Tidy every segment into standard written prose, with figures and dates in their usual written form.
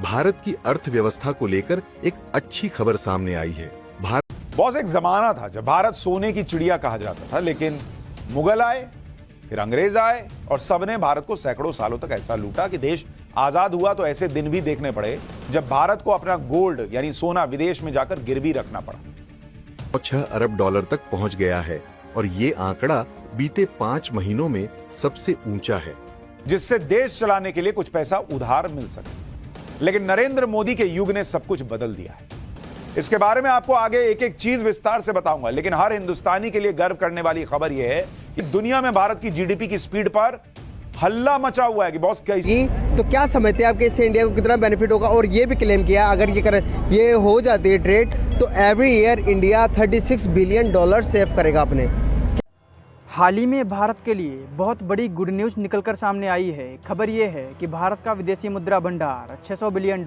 भारत की अर्थव्यवस्था को लेकर एक अच्छी खबर सामने आई है। बॉस, एक जमाना था जब भारत सोने की चिड़िया कहा जाता था, लेकिन मुगल आए, फिर अंग्रेज आए और सबने भारत को सैकड़ों सालों तक ऐसा लूटा कि देश आजाद हुआ तो ऐसे दिन भी देखने पड़े जब भारत को अपना गोल्ड यानी सोना विदेश में जाकर गिरवी रखना पड़ा। 6 अरब डॉलर तक पहुंच गया है और ये आंकड़ा बीते 5 महीनों में सबसे ऊंचा है, जिससे देश चलाने के लिए कुछ पैसा उधार मिल सके। लेकिन नरेंद्र मोदी के युग ने सब कुछ बदल दिया है। इसके बारे में आपको आगे एक एक चीज विस्तार से बताऊंगा, लेकिन हर हिंदुस्तानी के लिए गर्व करने वाली खबर यह है कि दुनिया में भारत की जीडीपी की स्पीड पर हल्ला मचा हुआ है कि बॉस कैसी। तो क्या समझते हैं आपके इससे इंडिया को कितना बेनिफिट होगा? और ये भी क्लेम किया अगर ये हो जाती है ट्रेड तो every year India $36 billion save करेगा अपने। हाल ही में भारत के लिए बहुत बड़ी गुड न्यूज़ निकलकर सामने आई है। खबर ये है कि भारत का विदेशी मुद्रा भंडार $600 बिलियन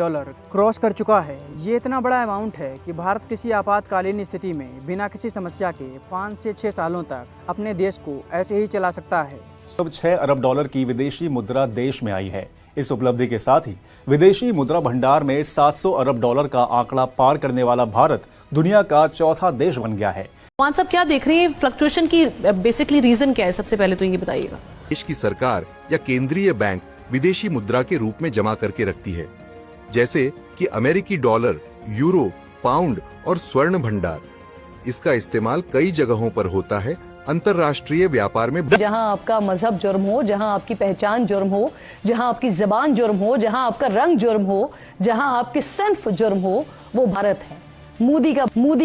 क्रॉस कर चुका है। ये इतना बड़ा अमाउंट है कि भारत किसी आपातकालीन स्थिति में बिना किसी समस्या के 5 से 6 सालों तक अपने देश को ऐसे ही चला सकता है। अब $6 अरब की विदेशी मुद्रा देश में आई है। इस उपलब्धि के साथ ही विदेशी मुद्रा भंडार में $700 अरब का आंकड़ा पार करने वाला भारत दुनिया का चौथा देश बन गया है। कौन सब क्या देख रहे हैं फ्लक्चुएशन की बेसिकली रीजन क्या है? सबसे पहले तो ये बताइएगा। देश की सरकार या केंद्रीय बैंक विदेशी मुद्रा के रूप में जमा करके रखती है, जैसे कि अमेरिकी डॉलर, यूरो, पाउंड और स्वर्ण भंडार। इसका इस्तेमाल कई जगहों पर होता है। अंतर्राष्ट्रीय व्यापार में जहां आपका मजहब जुर्म हो, जहां आपकी पहचान जुर्म हो, जहां आपकी जबान जुर्म हो, जहां आपका रंग जुर्म हो, जहां आपकी सिन्फ जुर्म हो, वो भारत है। मोदी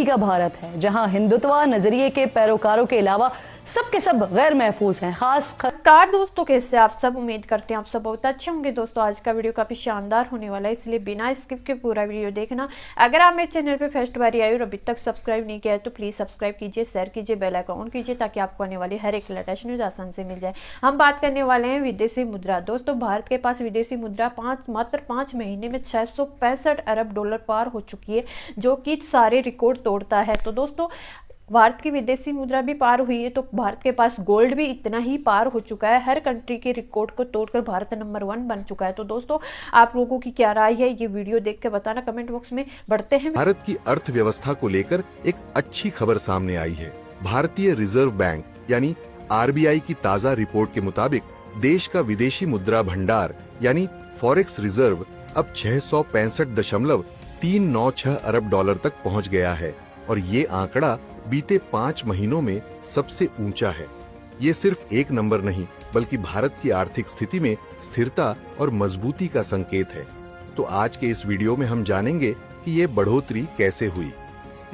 का भारत है, जहां हिंदुत्व नजरिए के पैरोकारों के अलावा सबके सब गैर महफूज हैं। नमस्कार दोस्तों, कैसे आप सब? उम्मीद करते हैं आप सब बहुत अच्छे होंगे। दोस्तों, आज का वीडियो काफी शानदार होने वाला है, इसलिए बिना स्किप के पूरा वीडियो देखना। अगर आप मेरे चैनल पे फर्स्ट बार आए और अभी तक सब्सक्राइब नहीं किया है तो प्लीज सब्सक्राइब कीजिए, शेयर कीजिए, बेल आइकन ऑन कीजिए ताकि आपको आने वाली हर एक लेटेस्ट न्यूज आसान से मिल जाए। हम बात करने वाले हैं विदेशी मुद्रा। दोस्तों, भारत के पास विदेशी मुद्रा मात्र 5 महीने में $665 अरब पार हो चुकी है, जो कि सारे रिकॉर्ड तोड़ता है। तो दोस्तों, भारत की विदेशी मुद्रा भी पार हुई है तो भारत के पास गोल्ड भी इतना ही पार हो चुका है। हर कंट्री के रिकॉर्ड को तोड़कर भारत नंबर 1 बन चुका है। तो दोस्तों, आप लोगों की क्या राय है ये वीडियो देख के बताना कमेंट बॉक्स में। बढ़ते हैं। भारत की अर्थव्यवस्था को लेकर एक अच्छी खबर सामने आई है। भारतीय रिजर्व बैंक यानी RBI की ताजा रिपोर्ट के मुताबिक देश का विदेशी मुद्रा भंडार यानी फॉरेक्स रिजर्व अब $665.396 अरब तक पहुंच गया है और ये आंकड़ा बीते 5 महीनों में सबसे ऊंचा है। ये सिर्फ एक नंबर नहीं बल्कि भारत की आर्थिक स्थिति में स्थिरता और मजबूती का संकेत है। तो आज के इस वीडियो में हम जानेंगे कि ये बढ़ोतरी कैसे हुई,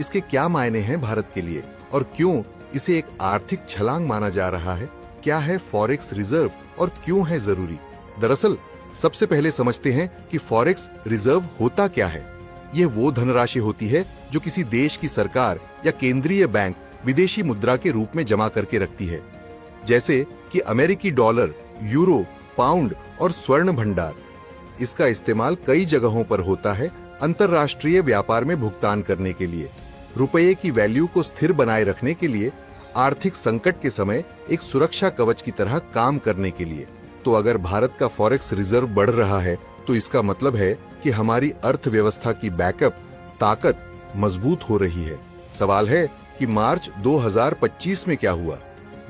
इसके क्या मायने हैं भारत के लिए और क्यों इसे एक आर्थिक छलांग माना जा रहा है। क्या है फॉरेक्स रिजर्व और क्यों है जरूरी? दरअसल सबसे पहले समझते हैं कि फॉरेक्स रिजर्व होता क्या है। यह वो धनराशि होती है जो किसी देश की सरकार या केंद्रीय बैंक विदेशी मुद्रा के रूप में जमा करके रखती है, जैसे कि अमेरिकी डॉलर, यूरो, पाउंड और स्वर्ण भंडार। इसका इस्तेमाल कई जगहों पर होता है। अंतर्राष्ट्रीय व्यापार में भुगतान करने के लिए, रुपये की वैल्यू को स्थिर बनाए रखने के लिए, आर्थिक संकट के समय एक सुरक्षा कवच की तरह काम करने के लिए। तो अगर भारत का फॉरेक्स रिजर्व बढ़ रहा है तो इसका मतलब है कि हमारी अर्थव्यवस्था की बैकअप ताकत मजबूत हो रही है। सवाल है कि मार्च 2025 में क्या हुआ?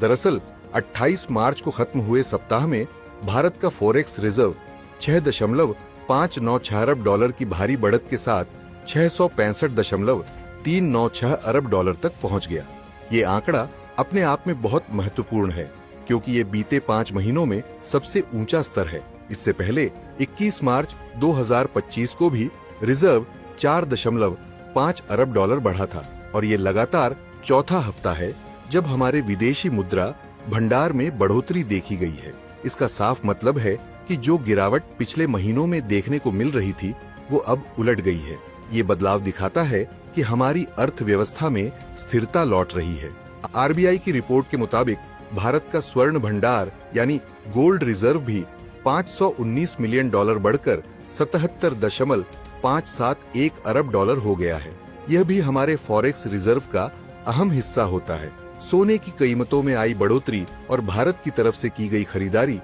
दरअसल 28 मार्च को खत्म हुए सप्ताह में भारत का फॉरेक्स रिजर्व $6.596 अरब की भारी बढ़त के साथ $665.396 अरब तक पहुंच गया। ये आंकड़ा अपने आप में बहुत महत्वपूर्ण है क्योंकि ये बीते 5 महीनों में सबसे ऊंचा स्तर है। इससे पहले 21 मार्च 2025 को भी रिजर्व $4.5 अरब बढ़ा था और ये लगातार चौथा हफ्ता है जब हमारे विदेशी मुद्रा भंडार में बढ़ोतरी देखी गई है। इसका साफ मतलब है कि जो गिरावट पिछले महीनों में देखने को मिल रही थी वो अब उलट गई है। ये बदलाव दिखाता है कि हमारी अर्थव्यवस्था में स्थिरता लौट रही है। RBI की रिपोर्ट के मुताबिक भारत का स्वर्ण भंडार यानी गोल्ड रिजर्व भी $519 मिलियन बढ़कर $77.571 अरब हो गया है। यह भी हमारे फॉरेक्स रिजर्व का अहम हिस्सा होता है। सोने की कीमतों में आई बढ़ोतरी और भारत की तरफ से की गई खरीदारी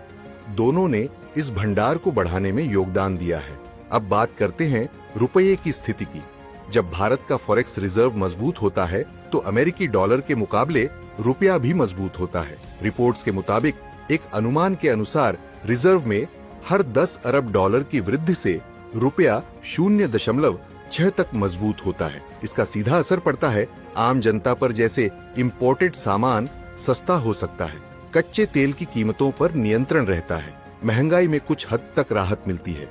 दोनों ने इस भंडार को बढ़ाने में योगदान दिया है। अब बात करते हैं रुपये की स्थिति की। जब भारत का फॉरेक्स रिजर्व मजबूत होता है तो अमेरिकी डॉलर के मुकाबले रुपया भी मजबूत होता है। रिपोर्ट्स के मुताबिक एक अनुमान के अनुसार रिजर्व में हर 10 अरब डॉलर की वृद्धि से रुपया 0.6 तक मजबूत होता है। इसका सीधा असर पड़ता है आम जनता पर, जैसे इंपोर्टेड सामान सस्ता हो सकता है, कच्चे तेल की कीमतों पर नियंत्रण रहता है, महंगाई में कुछ हद तक राहत मिलती है।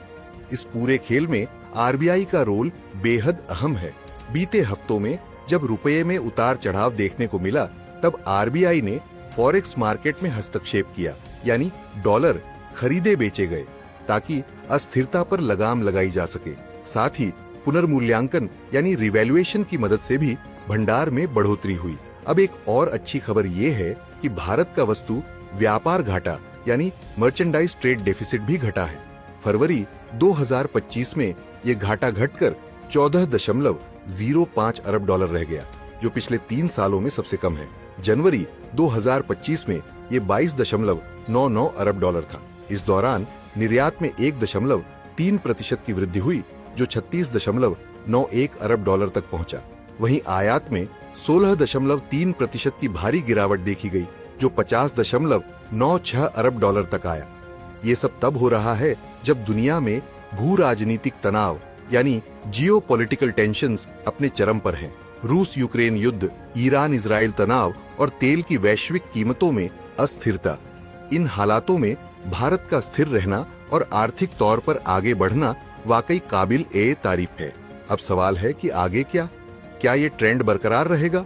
इस पूरे खेल में आरबीआई का रोल बेहद अहम है। बीते हफ्तों में जब रुपये में उतार चढ़ाव देखने को मिला, तब आरबीआई ने फॉरेक्स मार्केट में हस्तक्षेप किया, यानी डॉलर खरीदे बेचे गए ताकि अस्थिरता पर लगाम लगाई जा सके। साथ ही पुनर्मूल्यांकन यानी रिवैल्यूएशन की मदद से भी भंडार में बढ़ोतरी हुई। अब एक और अच्छी खबर ये है कि भारत का वस्तु व्यापार घाटा यानी मर्चेंडाइज ट्रेड डेफिसिट भी घटा है। फरवरी 2025 में ये घाटा घटकर 14.05 अरब डॉलर रह गया, जो पिछले 3 सालों में सबसे कम है। जनवरी 2025 में ये 22.99 अरब डॉलर था। इस दौरान निर्यात में 1.3% की वृद्धि हुई, जो 36.91 अरब डॉलर तक पहुंचा। वहीं आयात में 16.3% की भारी गिरावट देखी गई, जो 50.96 अरब डॉलर तक आया। ये सब तब हो रहा है जब दुनिया में भू राजनीतिक तनाव यानी जियोपॉलिटिकल टेंशंस अपने चरम पर हैं। रूस यूक्रेन युद्ध, ईरान इजराइल तनाव और तेल की वैश्विक कीमतों में अस्थिरता। इन हालातों में भारत का स्थिर रहना और आर्थिक तौर पर आगे बढ़ना वाकई काबिल ए तारीफ है। अब सवाल है कि आगे क्या ये ट्रेंड बरकरार रहेगा?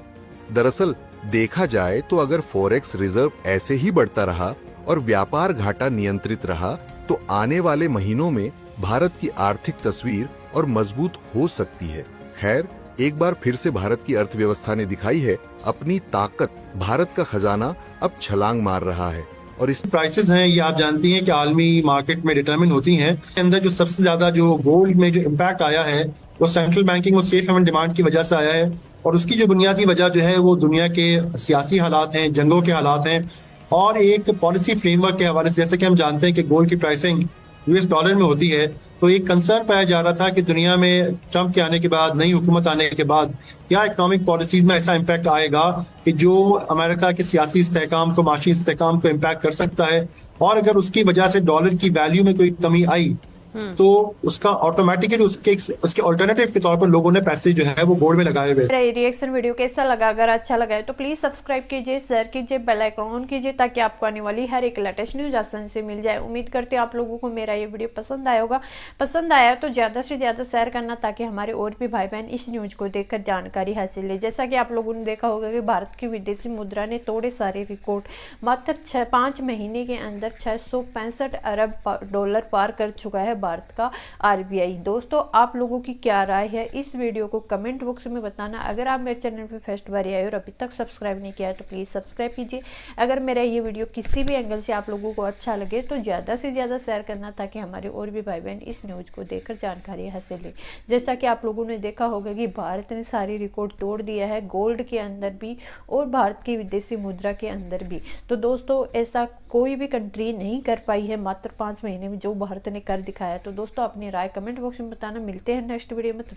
दरअसल देखा जाए तो अगर फॉरेक्स रिजर्व ऐसे ही बढ़ता रहा और व्यापार घाटा नियंत्रित रहा तो आने वाले महीनों में भारत की आर्थिक तस्वीर और मजबूत हो सकती है। खैर, एक बार फिर से भारत की अर्थव्यवस्था ने दिखाई है अपनी ताकत। भारत का खजाना अब छलांग मार रहा है और इस प्राइसेस हैं, ये आप जानती हैं कि आलमी मार्केट में डिटरमिन होती हैं। अंदर जो सबसे ज्यादा जो गोल्ड में जो इम्पैक्ट आया है वो सेंट्रल बैंकिंग और सेफ हेवन डिमांड की वजह से आया है, और उसकी जो बुनियादी वजह जो है वो दुनिया के सियासी हालात हैं, जंगों के हालात हैं और एक पॉलिसी फ्रेमवर्क के हवाले से। जैसे कि हम जानते हैं कि गोल्ड की प्राइसिंग यूएस डॉलर में होती है, तो एक कंसर्न पाया जा रहा था कि दुनिया में ट्रंप के आने के बाद, नई हुकूमत आने के बाद क्या इकोनॉमिक पॉलिसीज में ऐसा इम्पैक्ट आएगा कि जो अमेरिका के सियासी इस्तेहकाम को, माशी इस्तेहकाम को इम्पैक्ट कर सकता है, और अगर उसकी वजह से डॉलर की वैल्यू में कोई कमी आई तो उसका ऑटोमेटिकली उसके अल्टरनेटिव के तौर पर लोगों ने पैसे जो है वो गोल्ड में लगाए हुए। मेरा रिएक्शन वीडियो कैसा लगा? अगर अच्छा लगा है तो प्लीज सब्सक्राइब कीजिए, शेयर कीजिए, बेल आइकन ऑन कीजिए ताकि आपको आने वाली हर एक लेटेस्ट न्यूज आसानी से मिल जाए। उम्मीद करते हैं आप लोगों को मेरा ये वीडियो पसंद आया होगा। पसंद आया तो ज्यादा से ज्यादा शेयर करना ताकि हमारे और भी भाई बहन इस न्यूज को देखकर जानकारी हासिल ले। जैसा कि आप लोगों ने देखा होगा कि भारत की विदेशी मुद्रा ने तोड़े सारे रिकॉर्ड। मात्र 5 महीने के अंदर 665 अरब डॉलर पार कर चुका है भारत का आरबीआई। दोस्तों, आप लोगों की क्या राय है इस वीडियो को कमेंट बॉक्स में बताना। अगर आप मेरे चैनल पे फर्स्ट बार आए और अभी तक सब्सक्राइब नहीं किया है तो प्लीज़ सब्सक्राइब कीजिए। अगर मेरा ये वीडियो किसी भी एंगल से आप लोगों को अच्छा लगे तो ज़्यादा से ज़्यादा शेयर करना ताकि हमारे और भी भाई बहन इस न्यूज़ को देखकर जानकारी हासिल ले। जैसा कि आप लोगों ने देखा होगा कि भारत ने सारी रिकॉर्ड तोड़ दिया है, गोल्ड के अंदर भी और भारत की विदेशी मुद्रा के अंदर भी। तो दोस्तों, ऐसा कोई भी कंट्री नहीं कर पाई है मात्र 5 महीने में जो भारत ने कर दिखाया। तो दोस्तों, अपनी राय कमेंट बॉक्स में बताना। मिलते हैं नेक्स्ट वीडियो में।